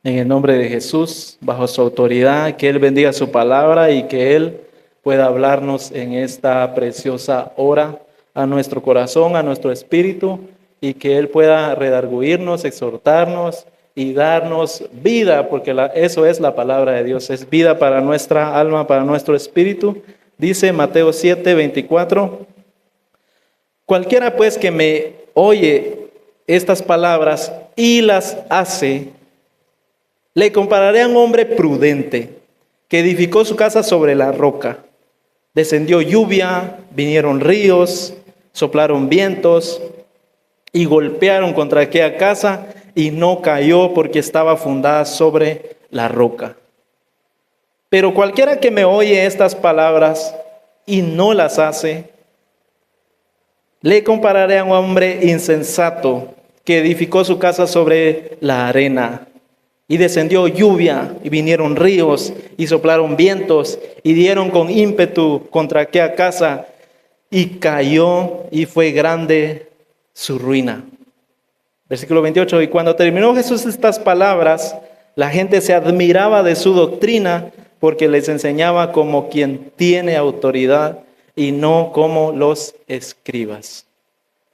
En el nombre de Jesús, bajo su autoridad, que Él bendiga su palabra y que Él pueda hablarnos en esta preciosa hora a nuestro corazón, a nuestro espíritu, y que Él pueda redarguirnos, exhortarnos y darnos vida, porque eso es la palabra de Dios, es vida para nuestra alma, para nuestro espíritu. Dice Mateo 7:24, cualquiera pues que me oye estas palabras y las hace, le compararé a un hombre prudente que edificó su casa sobre la roca. Descendió lluvia, vinieron ríos, soplaron vientos y golpearon contra aquella casa y no cayó porque estaba fundada sobre la roca. Pero cualquiera que me oye estas palabras y no las hace, le compararé a un hombre insensato que edificó su casa sobre la arena. Y descendió lluvia, y vinieron ríos, y soplaron vientos, y dieron con ímpetu contra aquella casa, y cayó, y fue grande su ruina. Versículo 28, y cuando terminó Jesús estas palabras, la gente se admiraba de su doctrina, porque les enseñaba como quien tiene autoridad, y no como los escribas.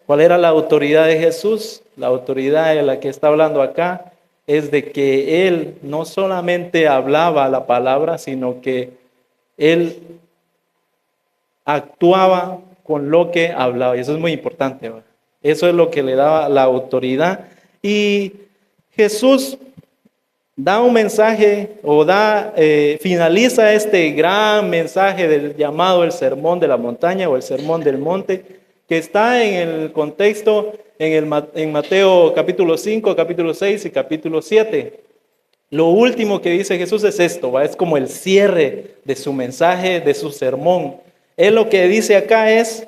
¿Cuál era la autoridad de Jesús? La autoridad de la que está hablando acá es de que Él no solamente hablaba la palabra, sino que Él actuaba con lo que hablaba. Y eso es muy importante, ¿verdad? Eso es lo que le daba la autoridad. Y Jesús da un mensaje o finaliza este gran mensaje del llamado el sermón de la montaña o el sermón del monte, que está en el contexto en Mateo capítulo 5, capítulo 6 y capítulo 7. Lo último que dice Jesús es esto, ¿va? Es como el cierre de su mensaje, de su sermón. Él lo que dice acá es,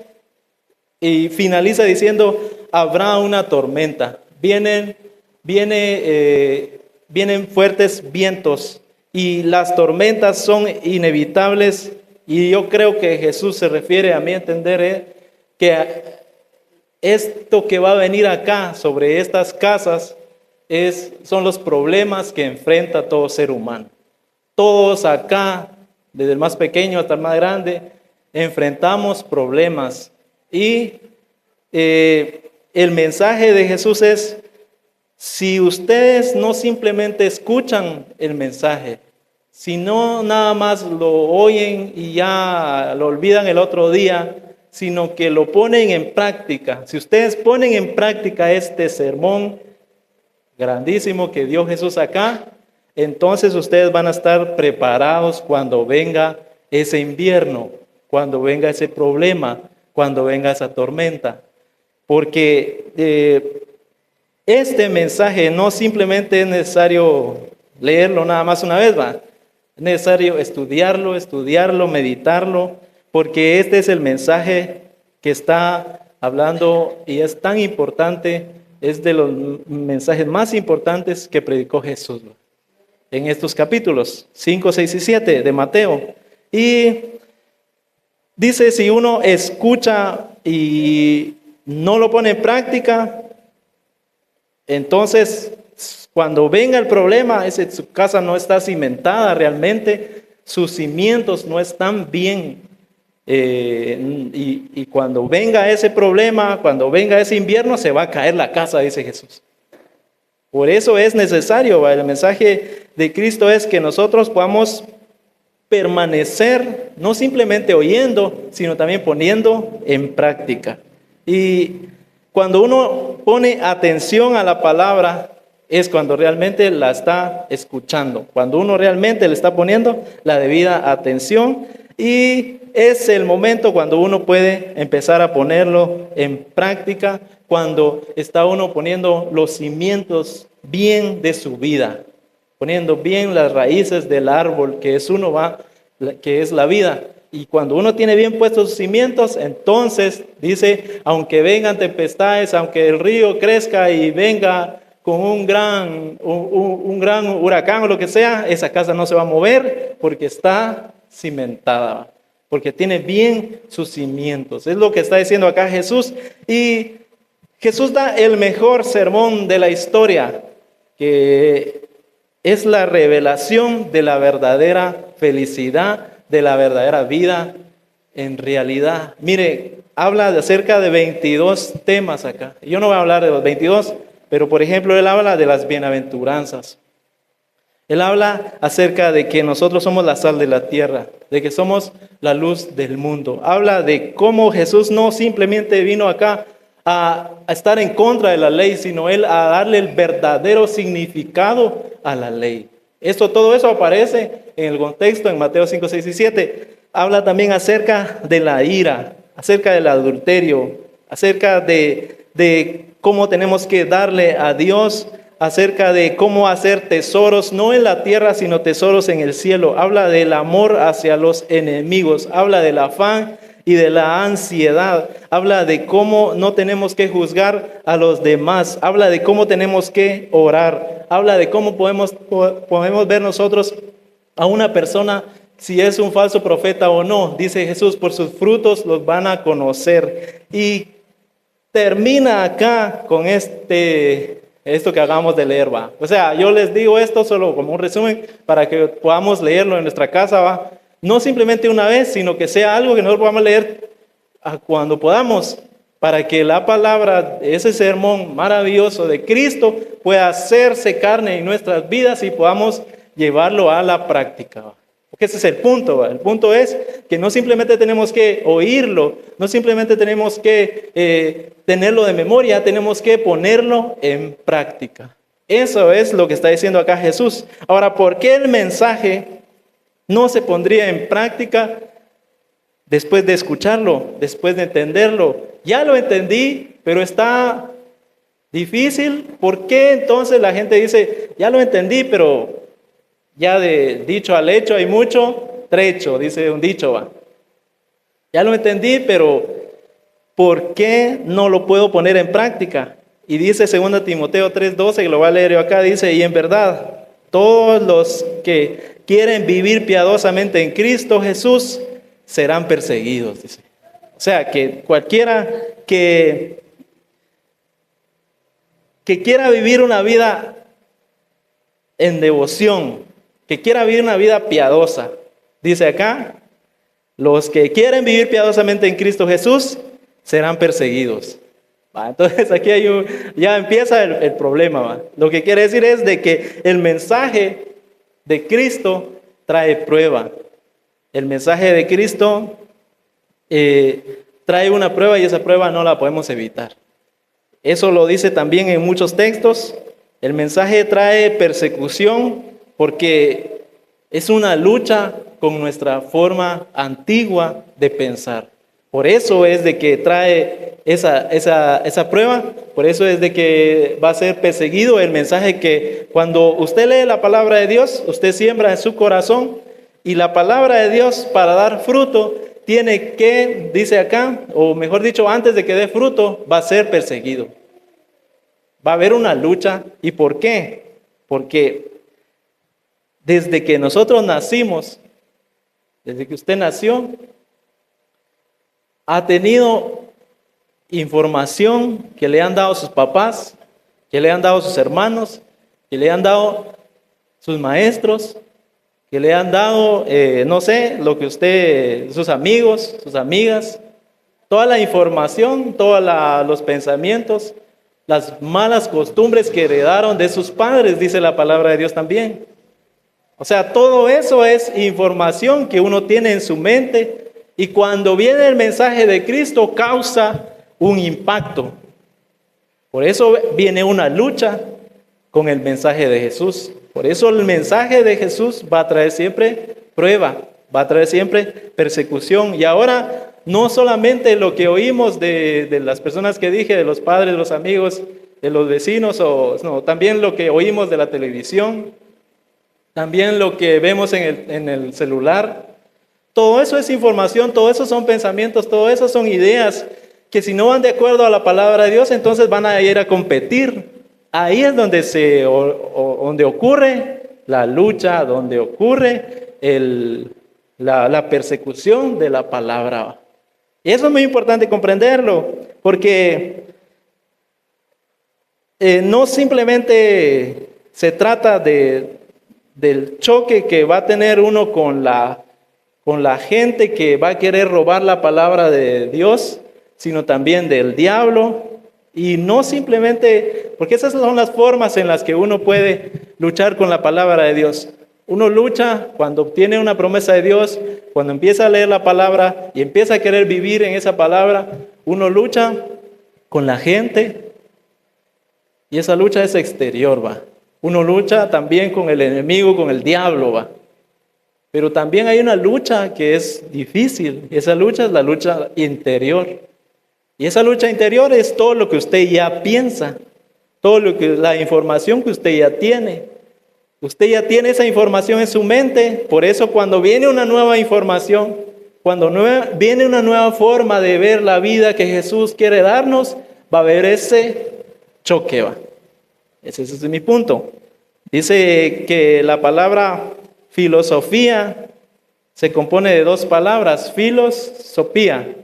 y finaliza diciendo, habrá una tormenta. Vienen fuertes vientos y las tormentas son inevitables. Y yo creo que Jesús se refiere, a mi entender, que esto que va a venir acá sobre estas casas son los problemas que enfrenta todo ser humano. Todos acá, desde el más pequeño hasta el más grande, enfrentamos problemas. Y el mensaje de Jesús es, si ustedes no simplemente escuchan el mensaje, si no nada más lo oyen y ya lo olvidan el otro día, sino que lo ponen en práctica. Si ustedes ponen en práctica este sermón grandísimo que dio Jesús acá, entonces ustedes van a estar preparados cuando venga ese invierno, cuando venga ese problema, cuando venga esa tormenta. Porque este mensaje no simplemente es necesario leerlo nada más una vez, va. Es necesario estudiarlo, meditarlo, porque este es el mensaje que está hablando y es tan importante, es de los mensajes más importantes que predicó Jesús, ¿no? En estos capítulos 5, 6 y 7 de Mateo. Y dice, si uno escucha y no lo pone en práctica, entonces cuando venga el problema, su casa no está cimentada realmente, sus cimientos no están bien. Y cuando venga ese problema, cuando venga ese invierno, se va a caer la casa, dice Jesús. Por eso es necesario, el mensaje de Cristo es que nosotros podamos permanecer, no simplemente oyendo, sino también poniendo en práctica. Y cuando uno pone atención a la palabra, es cuando realmente la está escuchando, cuando uno realmente le está poniendo la debida atención, y es el momento cuando uno puede empezar a ponerlo en práctica, cuando está uno poniendo los cimientos bien de su vida, poniendo bien las raíces del árbol que es la vida. Y cuando uno tiene bien puestos sus cimientos, entonces dice, aunque vengan tempestades, aunque el río crezca y venga con un gran huracán o lo que sea, esa casa no se va a mover porque está cimentada, porque tiene bien sus cimientos. Es lo que está diciendo acá Jesús. Y Jesús da el mejor sermón de la historia, que es la revelación de la verdadera felicidad, de la verdadera vida en realidad. Mire, habla acerca de 22 temas acá. Yo no voy a hablar de los 22, pero por ejemplo, él habla de las bienaventuranzas. Él habla acerca de que nosotros somos la sal de la tierra, de que somos la luz del mundo. Habla de cómo Jesús no simplemente vino acá a estar en contra de la ley, sino él a darle el verdadero significado a la ley. Todo eso aparece en el contexto en Mateo 5, 6 y 7. Habla también acerca de la ira, acerca del adulterio, acerca de cómo tenemos que darle a Dios, acerca de cómo hacer tesoros, no en la tierra, sino tesoros en el cielo. Habla del amor hacia los enemigos, habla del afán y de la ansiedad. Habla de cómo no tenemos que juzgar a los demás. Habla de cómo tenemos que orar. Habla de cómo podemos ver nosotros a una persona si es un falso profeta o no. Dice Jesús, por sus frutos los van a conocer. Y termina acá con esto que acabamos de leer, ¿va? O sea, yo les digo esto solo como un resumen para que podamos leerlo en nuestra casa, ¿va? No simplemente una vez, sino que sea algo que nosotros podamos leer cuando podamos, para que la palabra, ese sermón maravilloso de Cristo pueda hacerse carne en nuestras vidas y podamos llevarlo a la práctica, ¿va? Porque ese es el punto, ¿va? El punto es que no simplemente tenemos que oírlo, no simplemente tenemos que tenerlo de memoria, tenemos que ponerlo en práctica. Eso es lo que está diciendo acá Jesús. Ahora, ¿por qué el mensaje no se pondría en práctica después de escucharlo, después de entenderlo? Ya lo entendí, pero está difícil. ¿Por qué entonces la gente dice, ya lo entendí, pero ya de dicho al hecho hay mucho trecho, dice un dicho, va? Ya lo entendí, pero ¿por qué no lo puedo poner en práctica? Y dice 2 Timoteo 3:12, que lo voy a leer yo acá, dice, y en verdad, todos los que quieren vivir piadosamente en Cristo Jesús serán perseguidos, dice. O sea, que cualquiera que quiera vivir una vida en devoción, que quiera vivir una vida piadosa, dice acá, los que quieren vivir piadosamente en Cristo Jesús serán perseguidos. Entonces aquí ya empieza el problema, ¿va? Lo que quiere decir es de que el mensaje de Cristo trae prueba. El mensaje de Cristo trae una prueba y esa prueba no la podemos evitar. Eso lo dice también en muchos textos. El mensaje trae persecución porque es una lucha con nuestra forma antigua de pensar. Por eso es de que trae esa prueba, por eso es de que va a ser perseguido el mensaje que cuando usted lee la palabra de Dios, usted siembra en su corazón y la palabra de Dios para dar fruto tiene que, dice acá, o mejor dicho, antes de que dé fruto, va a ser perseguido. Va a haber una lucha. ¿Y por qué? Porque desde que nosotros nacimos, desde que usted nació, ha tenido información que le han dado sus papás, que le han dado sus hermanos, que le han dado sus maestros, que le han dado, no sé, lo que sus amigos, sus amigas, toda la información, todos los pensamientos, las malas costumbres que heredaron de sus padres, dice la palabra de Dios también. O sea, todo eso es información que uno tiene en su mente y cuando viene el mensaje de Cristo causa un impacto. Por eso viene una lucha con el mensaje de Jesús. Por eso el mensaje de Jesús va a traer siempre prueba, va a traer siempre persecución. Y ahora no solamente lo que oímos de las personas que dije, de los padres, de los amigos, de los vecinos, también lo que oímos de la televisión, también lo que vemos en el celular. Todo eso es información, todo eso son pensamientos, todo eso son ideas que si no van de acuerdo a la palabra de Dios, entonces van a ir a competir. Ahí es donde donde ocurre la lucha, donde ocurre la persecución de la palabra. Y eso es muy importante comprenderlo, porque no simplemente se trata de del choque que va a tener uno con la gente que va a querer robar la palabra de Dios, sino también del diablo. Y no simplemente, porque esas son las formas en las que uno puede luchar con la palabra de Dios. Uno lucha cuando obtiene una promesa de Dios, cuando empieza a leer la palabra y empieza a querer vivir en esa palabra. Uno lucha con la gente y esa lucha es exterior, va. Uno lucha también con el enemigo, con el diablo, va. Pero también hay una lucha que es difícil, y esa lucha es la lucha interior. Y esa lucha interior es todo lo que usted ya piensa, la información que usted ya tiene. Usted ya tiene esa información en su mente, por eso cuando viene una nueva información, viene una nueva forma de ver la vida que Jesús quiere darnos, va a haber ese choque, va. Ese es mi punto. Dice que la palabra filosofía se compone de dos palabras, filosofía,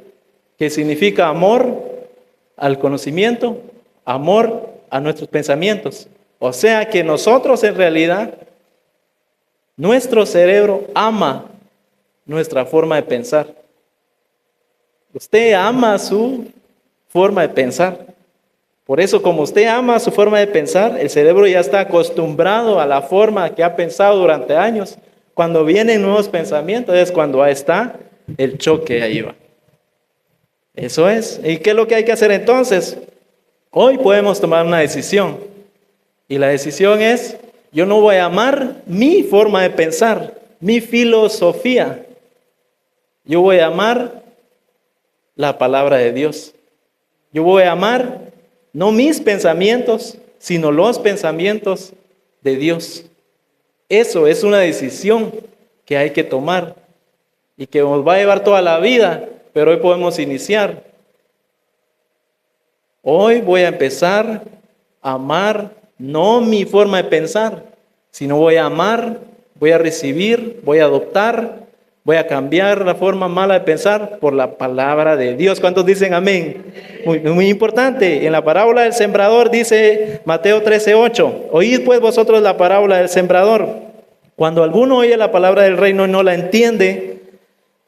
que significa amor al conocimiento, amor a nuestros pensamientos. O sea que nosotros en realidad, nuestro cerebro ama nuestra forma de pensar. Usted ama su forma de pensar. Por eso, como usted ama su forma de pensar, el cerebro ya está acostumbrado a la forma que ha pensado durante años. Cuando vienen nuevos pensamientos es cuando está el choque ahí va. Eso es. ¿Y qué es lo que hay que hacer entonces? Hoy podemos tomar una decisión. Y la decisión es, yo no voy a amar mi forma de pensar, mi filosofía. Yo voy a amar la palabra de Dios. Yo voy a amar no mis pensamientos, sino los pensamientos de Dios. Eso es una decisión que hay que tomar y que nos va a llevar toda la vida, pero hoy podemos iniciar. Hoy voy a empezar a amar no mi forma de pensar, sino voy a amar, voy a recibir, voy a adoptar, voy a cambiar la forma mala de pensar por la palabra de Dios. ¿Cuántos dicen amén? Muy importante. En la parábola del sembrador dice Mateo 13:8, oíd pues vosotros la parábola del sembrador. Cuando alguno oye la palabra del reino y no la entiende,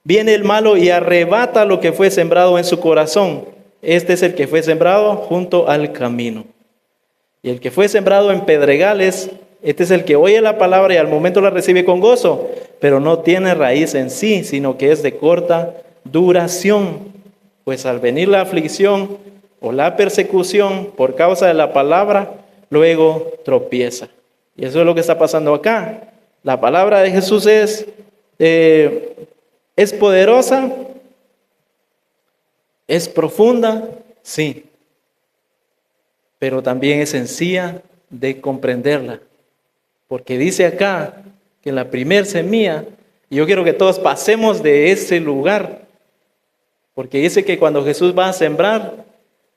viene el malo y arrebata lo que fue sembrado en su corazón. Este es el que fue sembrado junto al camino. Y el que fue sembrado en pedregales, este es el que oye la palabra y al momento la recibe con gozo, pero no tiene raíz en sí, sino que es de corta duración. Pues al venir la aflicción o la persecución por causa de la palabra, luego tropieza. Y eso es lo que está pasando acá. La palabra de Jesús es poderosa, es profunda, sí, pero también es sencilla de comprenderla. Porque dice acá que en la primer semilla, y yo quiero que todos pasemos de ese lugar, porque dice que cuando Jesús va a sembrar,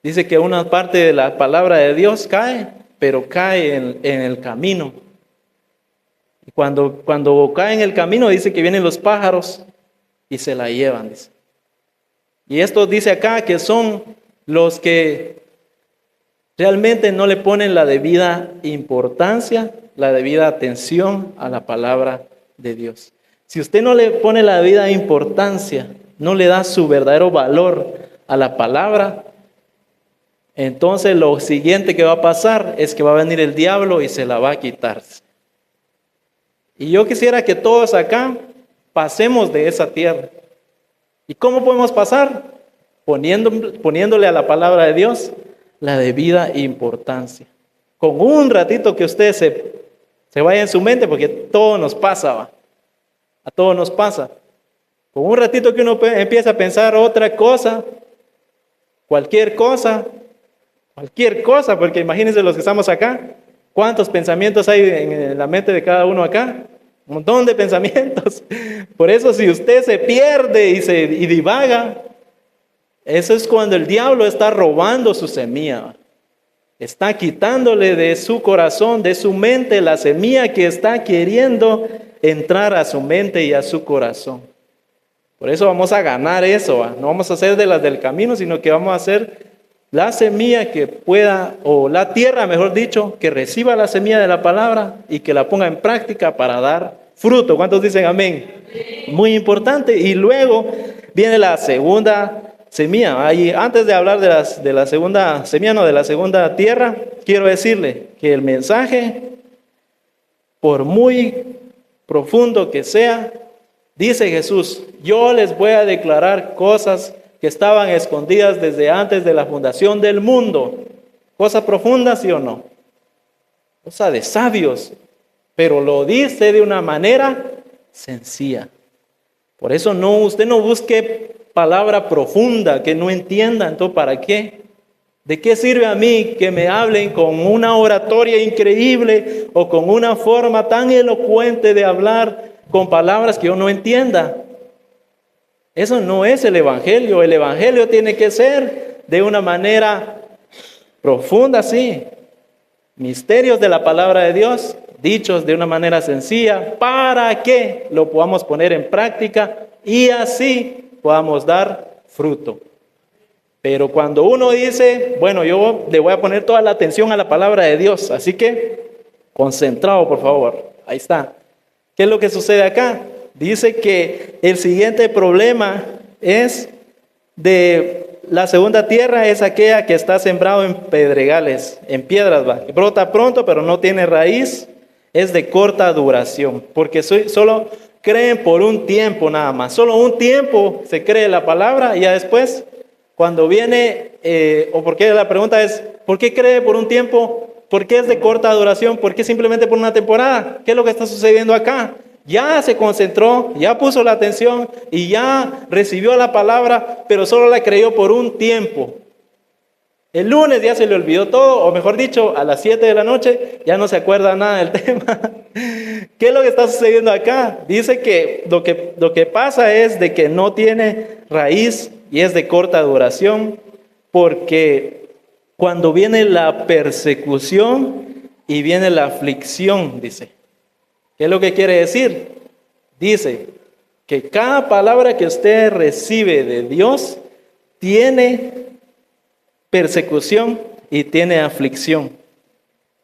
dice que una parte de la palabra de Dios cae, pero cae en el camino. Y cuando cae en el camino, dice que vienen los pájaros y se la llevan, dice. Y esto dice acá que son los que realmente no le ponen la debida importancia, la debida atención a la palabra de Dios. Si usted no le pone la debida importancia, no le da su verdadero valor a la palabra, entonces lo siguiente que va a pasar es que va a venir el diablo y se la va a quitar. Y yo quisiera que todos acá pasemos de esa tierra. ¿Y cómo podemos pasar? Poniéndole a la palabra de Dios la debida importancia. Con un ratito que usted se vaya en su mente, porque todo nos pasa, ¿va? A todos nos pasa. Con un ratito que uno empieza a pensar otra cosa, cualquier cosa, porque imagínense los que estamos acá, ¿cuántos pensamientos hay en la mente de cada uno acá? Un montón de pensamientos. Por eso si usted se pierde y divaga, eso es cuando el diablo está robando su semilla. Está quitándole de su corazón, de su mente, la semilla que está queriendo entrar a su mente y a su corazón. Por eso vamos a ganar eso, ¿va? No vamos a hacer de las del camino, sino que vamos a hacer La semilla que pueda, o la tierra, mejor dicho, que reciba la semilla de la palabra y que la ponga en práctica para dar fruto. ¿Cuántos dicen amén? Muy importante. Y luego viene la segunda semilla. Ahí, antes de hablar de la segunda semilla, no, de la segunda tierra, quiero decirle que el mensaje, por muy profundo que sea, dice Jesús, yo les voy a declarar cosas que estaban escondidas desde antes de la fundación del mundo. Cosas profundas, ¿sí o no? Cosa de sabios, pero lo dice de una manera sencilla. Por eso usted no busque palabra profunda que no entienda. Entonces, ¿para qué? ¿De qué sirve a mí que me hablen con una oratoria increíble o con una forma tan elocuente de hablar con palabras que yo no entienda? Eso no es el Evangelio. El Evangelio tiene que ser de una manera profunda, sí. Misterios de la palabra de Dios, dichos de una manera sencilla, para que lo podamos poner en práctica y así podamos dar fruto. Pero cuando uno dice, bueno, yo le voy a poner toda la atención a la palabra de Dios, así que concentrado, por favor. Ahí está. ¿Qué es lo que sucede acá? Dice que el siguiente problema es de la segunda tierra, es aquella que está sembrado en pedregales, en piedras, va. Brota pronto, pero no tiene raíz, es de corta duración, porque solo creen por un tiempo nada más. Solo un tiempo se cree la palabra y ya después, cuando viene, o porque la pregunta es, ¿por qué cree por un tiempo? ¿Por qué es de corta duración? ¿Por qué simplemente por una temporada? ¿Qué es lo que está sucediendo acá? Ya se concentró, ya puso la atención y ya recibió la palabra, pero solo la creyó por un tiempo. El lunes ya se le olvidó todo, o mejor dicho, a las 7 de la noche ya no se acuerda nada del tema. ¿Qué es lo que está sucediendo acá? Dice que lo que pasa es de que no tiene raíz y es de corta duración, porque cuando viene la persecución y viene la aflicción, dice. ¿Qué es lo que quiere decir? Dice que cada palabra que usted recibe de Dios tiene persecución y tiene aflicción.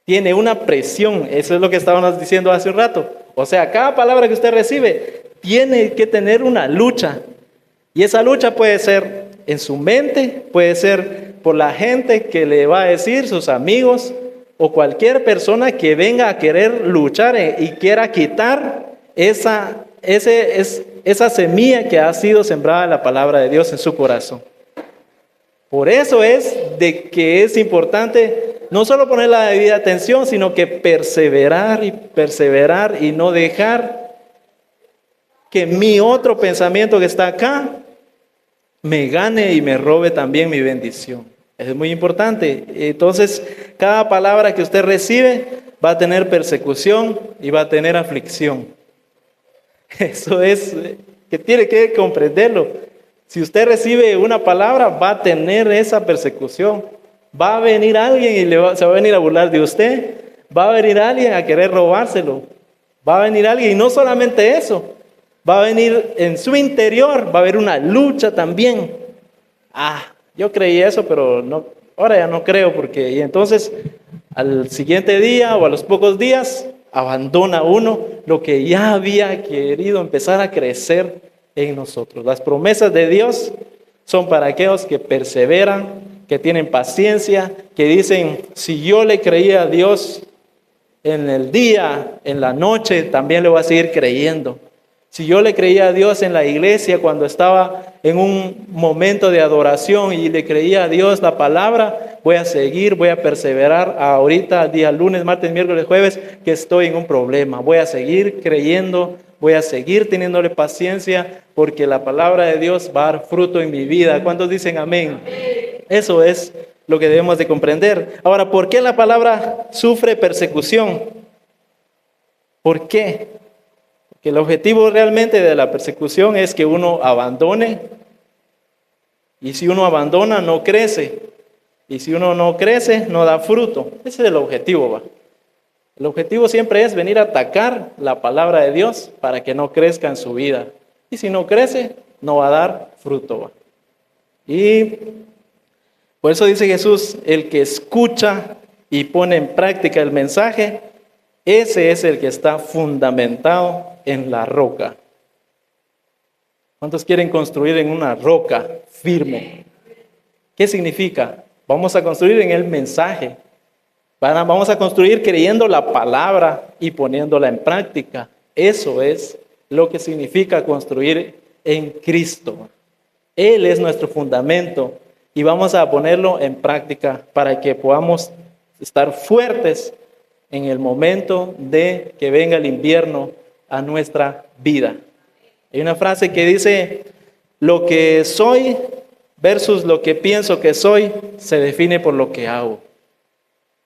Tiene una presión. Eso es lo que estábamos diciendo hace un rato. O sea, cada palabra que usted recibe tiene que tener una lucha. Y esa lucha puede ser en su mente, puede ser por la gente que le va a decir, sus amigos, o cualquier persona que venga a querer luchar y quiera quitar esa semilla que ha sido sembrada en la palabra de Dios en su corazón. Por eso es de que es importante no solo poner la debida atención, sino que perseverar y no dejar que mi otro pensamiento que está acá me gane y me robe también mi bendición. Es muy importante. Entonces, cada palabra que usted recibe va a tener persecución y va a tener aflicción. Eso es que tiene que comprenderlo. Si usted recibe una palabra, va a tener esa persecución. Va a venir alguien y se va a venir a burlar de usted. Va a venir alguien a querer robárselo. Va a venir alguien, y no solamente eso, va a venir en su interior, va a haber una lucha también. Yo creí eso, pero no, ahora ya no creo, porque y entonces al siguiente día o a los pocos días abandona uno lo que ya había querido empezar a crecer en nosotros. Las promesas de Dios son para aquellos que perseveran, que tienen paciencia, que dicen, si yo le creía a Dios en el día, en la noche, también le voy a seguir creyendo. Si yo le creía a Dios en la iglesia cuando estaba en un momento de adoración y le creía a Dios la palabra, voy a seguir, voy a perseverar ahorita, día lunes, martes, miércoles, jueves, que estoy en un problema. Voy a seguir creyendo, voy a seguir teniéndole paciencia, porque la palabra de Dios va a dar fruto en mi vida. ¿Cuántos dicen amén? Eso es lo que debemos de comprender. Ahora, ¿por qué la palabra sufre persecución? ¿Por qué? Que el objetivo realmente de la persecución es que uno abandone, y si uno abandona no crece, y si uno no crece no da fruto. Ese es el objetivo, ¿va? El objetivo siempre es venir a atacar la palabra de Dios para que no crezca en su vida, y si no crece no va a dar fruto, ¿va? Y Por eso dice Jesús, el que escucha y pone en práctica el mensaje, ese es el que está fundamentado en la roca. ¿Cuántos quieren construir en una roca firme? ¿Qué significa? Vamos a construir en el mensaje. Vamos a construir creyendo la palabra y poniéndola en práctica. Eso es lo que significa construir en Cristo. Él es nuestro fundamento y vamos a ponerlo en práctica para que podamos estar fuertes en el momento de que venga el invierno a nuestra vida. Hay una frase que dice, lo que soy versus lo que pienso que soy se define por lo que hago.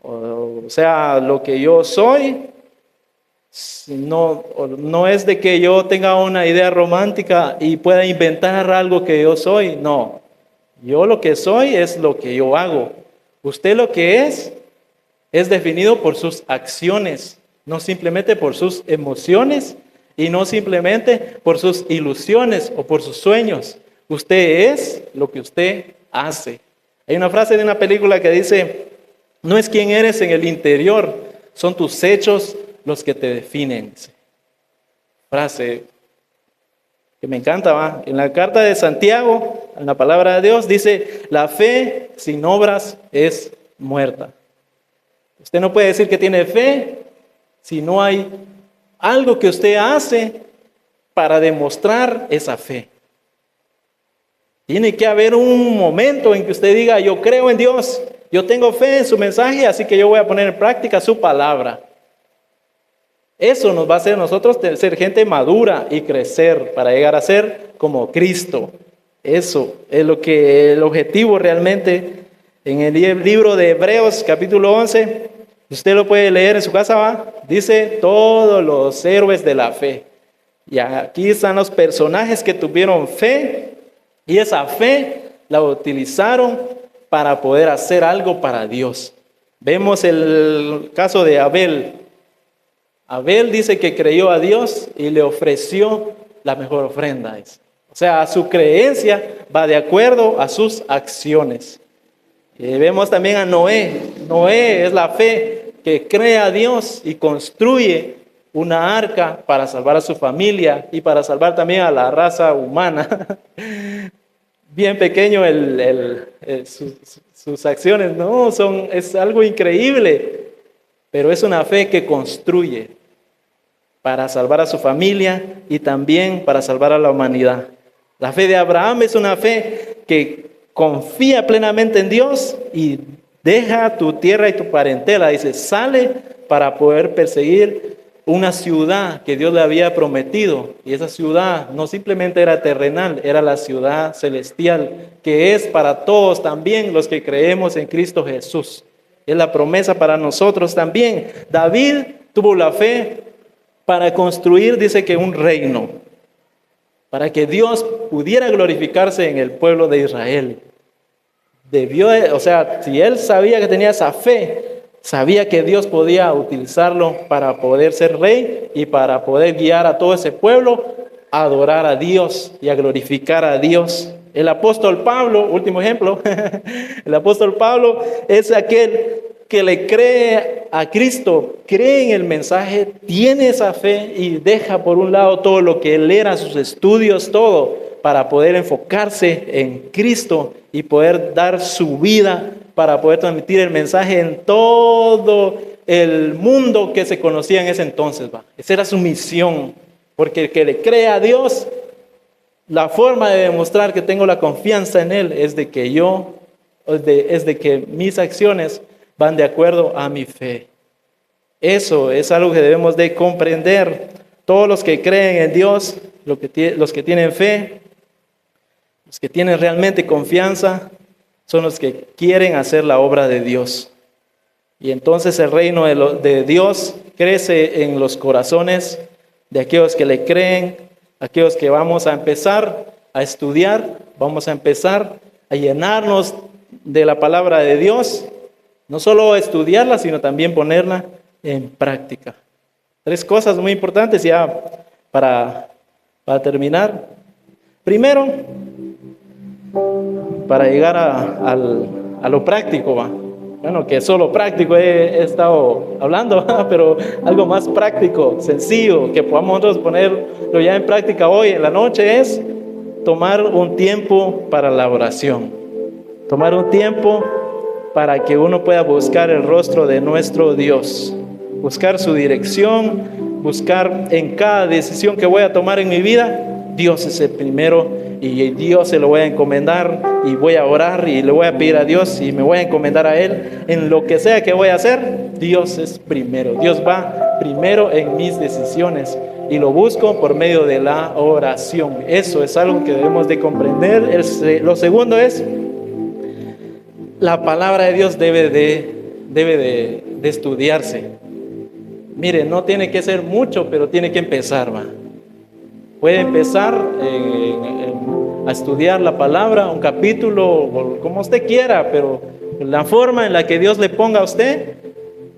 O sea, lo que yo soy no es de que yo tenga una idea romántica y pueda inventar algo que yo soy. No, yo lo que soy es lo que yo hago. Usted lo que es definido por sus acciones, no simplemente por sus emociones y no simplemente por sus ilusiones o por sus sueños. Usted es lo que usted hace. Hay una frase de una película que dice, no es quién eres en el interior, son tus hechos los que te definen. Frase que me encanta, ¿va? En la carta de Santiago, en la palabra de Dios, dice, la fe sin obras es muerta. Usted no puede decir que tiene fe si no hay algo que usted hace para demostrar esa fe. Tiene que haber un momento en que usted diga, yo creo en Dios, yo tengo fe en su mensaje, así que yo voy a poner en práctica su palabra. Eso nos va a hacer nosotros ser gente madura y crecer para llegar a ser como Cristo. Eso es lo que el objetivo realmente en el libro de Hebreos capítulo 11, usted lo puede leer en su casa, ¿va? Dice todos los héroes de la fe. Y aquí están los personajes que tuvieron fe y esa fe la utilizaron para poder hacer algo para Dios. Vemos el caso de Abel. Abel dice que creyó a Dios y le ofreció la mejor ofrenda. O sea, su creencia va de acuerdo a sus acciones. Vemos también a Noé. Noé es la fe que cree a Dios y construye una arca para salvar a su familia y para salvar también a la raza humana. Bien pequeño sus acciones, no, es algo increíble, pero es una fe que construye para salvar a su familia y también para salvar a la humanidad. La fe de Abraham es una fe que confía plenamente en Dios y deja tu tierra y tu parentela. Dice, sale para poder perseguir una ciudad que Dios le había prometido. Y esa ciudad no simplemente era terrenal, era la ciudad celestial, que es para todos también los que creemos en Cristo Jesús. Es la promesa para nosotros también. David tuvo la fe para construir, dice que un reino, para que Dios pudiera glorificarse en el pueblo de Israel. Si él sabía que tenía esa fe, sabía que Dios podía utilizarlo para poder ser rey y para poder guiar a todo ese pueblo a adorar a Dios y a glorificar a Dios. El apóstol Pablo, último ejemplo, el apóstol Pablo es aquel que le cree a Cristo, cree en el mensaje, tiene esa fe y deja por un lado todo lo que él era, sus estudios, todo, para poder enfocarse en Cristo y poder dar su vida para poder transmitir el mensaje en todo el mundo que se conocía en ese entonces. Esa era su misión, porque el que le cree a Dios, la forma de demostrar que tengo la confianza en Él es de que mis acciones van de acuerdo a mi fe. Eso es algo que debemos de comprender. Todos los que creen en Dios, los que tienen fe, los que tienen realmente confianza, son los que quieren hacer la obra de Dios. Y entonces el reino de Dios crece en los corazones de aquellos que le creen, aquellos que vamos a empezar a estudiar, vamos a empezar a llenarnos de la palabra de Dios. No solo estudiarla, sino también ponerla en práctica. 3 cosas muy importantes ya para terminar. Primero, para llegar a lo práctico, va. Bueno, que solo práctico he estado hablando, pero algo más práctico, sencillo, que podamos nosotros ponerlo ya en práctica hoy en la noche es tomar un tiempo para la oración. Tomar un tiempo para que uno pueda buscar el rostro de nuestro Dios, buscar su dirección, buscar en cada decisión que voy a tomar en mi vida, Dios es el primero y Dios se lo voy a encomendar y voy a orar y le voy a pedir a Dios y me voy a encomendar a Él en lo que sea que voy a hacer. Dios es primero, Dios va primero en mis decisiones y lo busco por medio de la oración. Eso es algo que debemos de comprender. Lo segundo es, la palabra de Dios debe de estudiarse. Mire, no tiene que ser mucho, pero tiene que empezar, va. Puede empezar a estudiar la palabra, un capítulo, o como usted quiera, pero la forma en la que Dios le ponga a usted,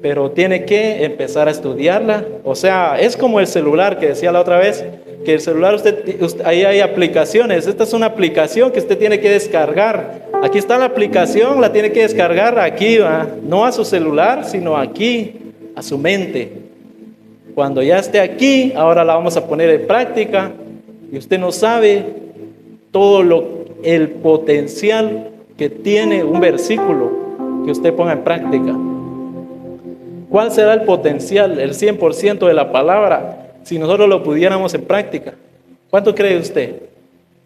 pero tiene que empezar a estudiarla. O sea, es como el celular que decía la otra vez, que el celular ahí hay aplicaciones. Esta es una aplicación que usted tiene que descargar. Aquí está la aplicación, la tiene que descargar aquí, ¿va? No a su celular, sino aquí, a su mente. Cuando ya esté aquí, ahora la vamos a poner en práctica y usted no sabe todo el potencial que tiene un versículo que usted ponga en práctica. ¿Cuál será el potencial, el 100% de la palabra si nosotros lo pudiéramos en práctica? ¿Cuánto cree usted?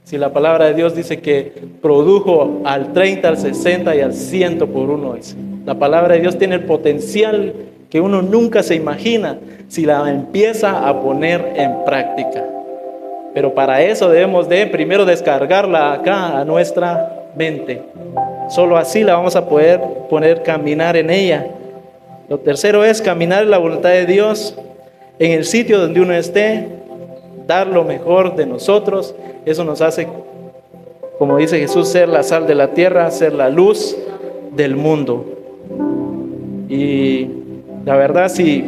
Si la palabra de Dios dice que produjo al 30, al 60 y al 100 por uno. La palabra de Dios tiene el potencial que uno nunca se imagina si la empieza a poner en práctica. Pero para eso debemos de primero descargarla acá a nuestra mente. Solo así la vamos a poder caminar en ella. Lo tercero es caminar en la voluntad de Dios en el sitio donde uno esté, dar lo mejor de nosotros. Eso nos hace, como dice Jesús, ser la sal de la tierra, ser la luz del mundo. Y la verdad, si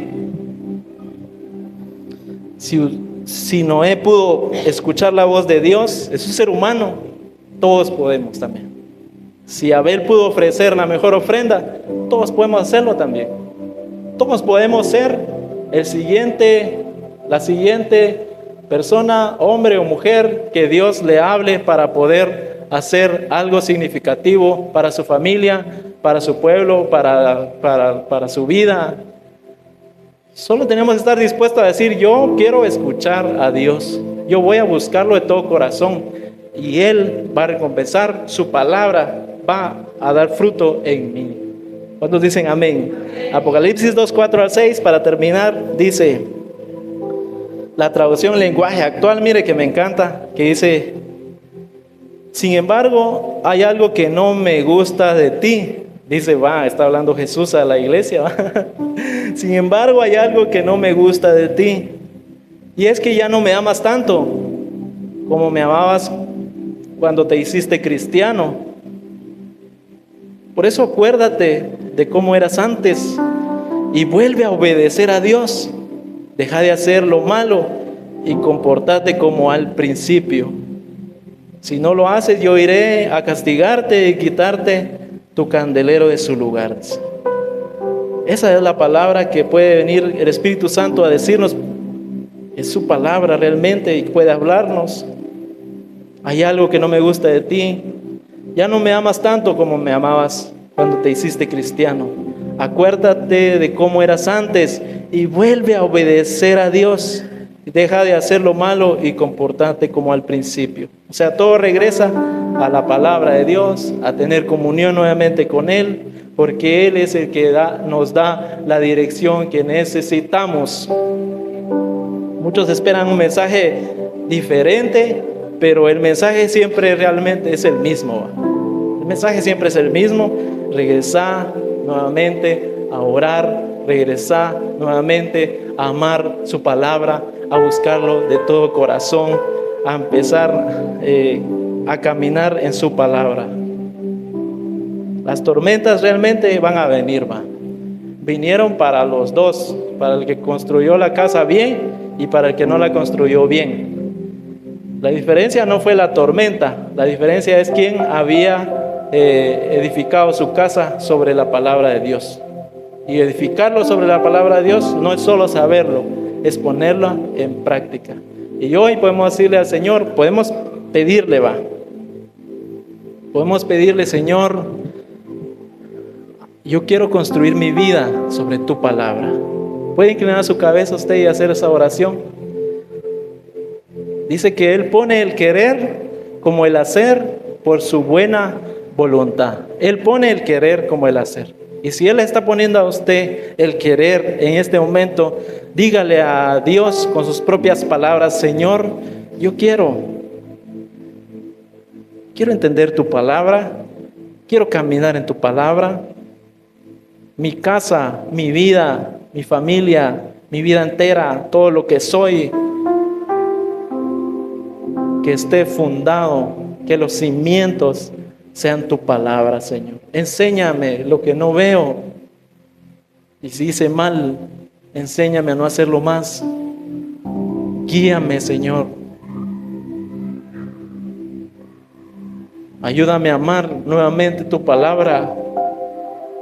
Noé pudo escuchar la voz de Dios, es un ser humano, todos podemos también. Si Abel pudo ofrecer la mejor ofrenda, todos podemos hacerlo también. Todos podemos ser la siguiente persona, hombre o mujer, que Dios le hable para poder hacer algo significativo para su familia, para su pueblo, para su vida. Solo tenemos que estar dispuestos a decir, yo quiero escuchar a Dios, yo voy a buscarlo de todo corazón y Él va a recompensar, su palabra va a dar fruto en mí. ¿Cuántos dicen amén? Apocalipsis 2, 4 al 6, para terminar, dice, la traducción lenguaje actual, mire que me encanta, que dice, sin embargo, hay algo que no me gusta de ti. Dice, está hablando Jesús a la iglesia, ¿va? Sin embargo, hay algo que no me gusta de ti. Y es que ya no me amas tanto como me amabas cuando te hiciste cristiano. Por eso acuérdate de cómo eras antes y vuelve a obedecer a Dios. Deja de hacer lo malo y comportate como al principio. Si no lo haces, yo iré a castigarte y quitarte tu candelero de su lugar. Esa es la palabra que puede venir el Espíritu Santo a decirnos. Es su palabra realmente y puede hablarnos. Hay algo que no me gusta de ti. Ya no me amas tanto como me amabas cuando te hiciste cristiano. Acuérdate de cómo eras antes y vuelve a obedecer a Dios. Deja de hacer lo malo y comportarte como al principio. O sea, todo regresa a la palabra de Dios, a tener comunión nuevamente con Él, porque Él es el que nos da la dirección que necesitamos. Muchos esperan un mensaje diferente, pero el mensaje siempre realmente es el mismo. El mensaje siempre es el mismo. Regresar nuevamente a orar, regresar nuevamente a amar su palabra, a buscarlo de todo corazón, a empezar a caminar en su palabra. Las tormentas realmente van a venir, vinieron para los dos, para el que construyó la casa bien y para el que no la construyó bien. La diferencia no fue la tormenta, la diferencia es quién había edificado su casa sobre la palabra de Dios. Y edificarlo sobre la palabra de Dios no es solo saberlo, es ponerlo en práctica. Y hoy podemos decirle al Señor, podemos pedirle, podemos pedirle, Señor, yo quiero construir mi vida sobre tu palabra. ¿Puede inclinar su cabeza usted y hacer esa oración? Dice que Él pone el querer como el hacer por su buena voluntad. Él pone el querer como el hacer. Y si Él está poniendo a usted el querer en este momento, dígale a Dios con sus propias palabras: Señor, yo quiero entender tu palabra, quiero caminar en tu palabra. Mi casa, mi vida, mi familia, mi vida entera, todo lo que soy, que esté fundado, que los cimientos sean tu palabra, Señor. Enséñame lo que no veo. Y si hice mal, enséñame a no hacerlo más. Guíame, Señor. Ayúdame a amar nuevamente tu palabra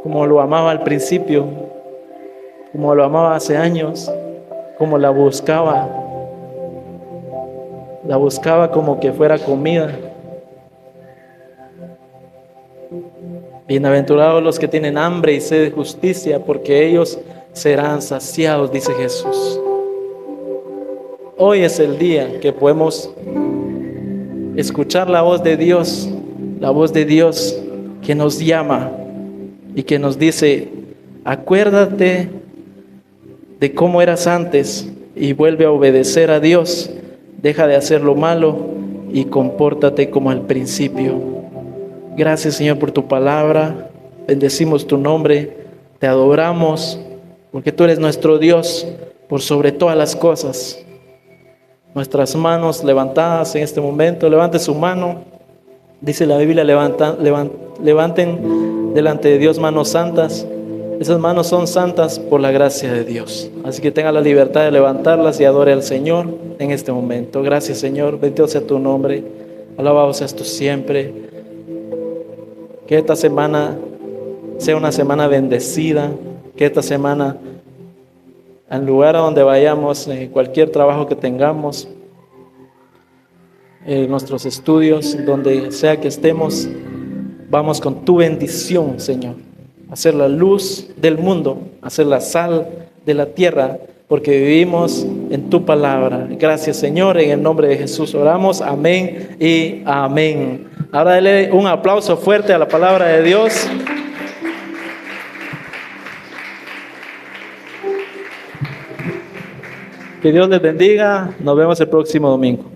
como lo amaba al principio, como lo amaba hace años, como la buscaba. La buscaba como que fuera comida. Bienaventurados los que tienen hambre y sed de justicia, porque ellos serán saciados, dice Jesús. Hoy es el día que podemos escuchar la voz de Dios que nos llama y que nos dice: acuérdate de cómo eras antes y vuelve a obedecer a Dios. Deja de hacer lo malo y compórtate como al principio. Gracias, Señor, por tu palabra. Bendecimos tu nombre. Te adoramos porque tú eres nuestro Dios por sobre todas las cosas. Nuestras manos levantadas en este momento. Levante su mano. Dice la Biblia: levanten delante de Dios manos santas. Esas manos son santas por la gracia de Dios. Así que tenga la libertad de levantarlas y adore al Señor en este momento. Gracias, Señor. Bendito sea tu nombre. Alabado seas tú siempre. Que esta semana sea una semana bendecida. Que esta semana, en lugar a donde vayamos, cualquier trabajo que tengamos, nuestros estudios, donde sea que estemos, vamos con tu bendición, Señor. Hacer la luz del mundo, hacer la sal de la tierra, porque vivimos en tu palabra. Gracias, Señor, en el nombre de Jesús oramos. Amén y amén. Ahora dele un aplauso fuerte a la palabra de Dios. Que Dios les bendiga. Nos vemos el próximo domingo.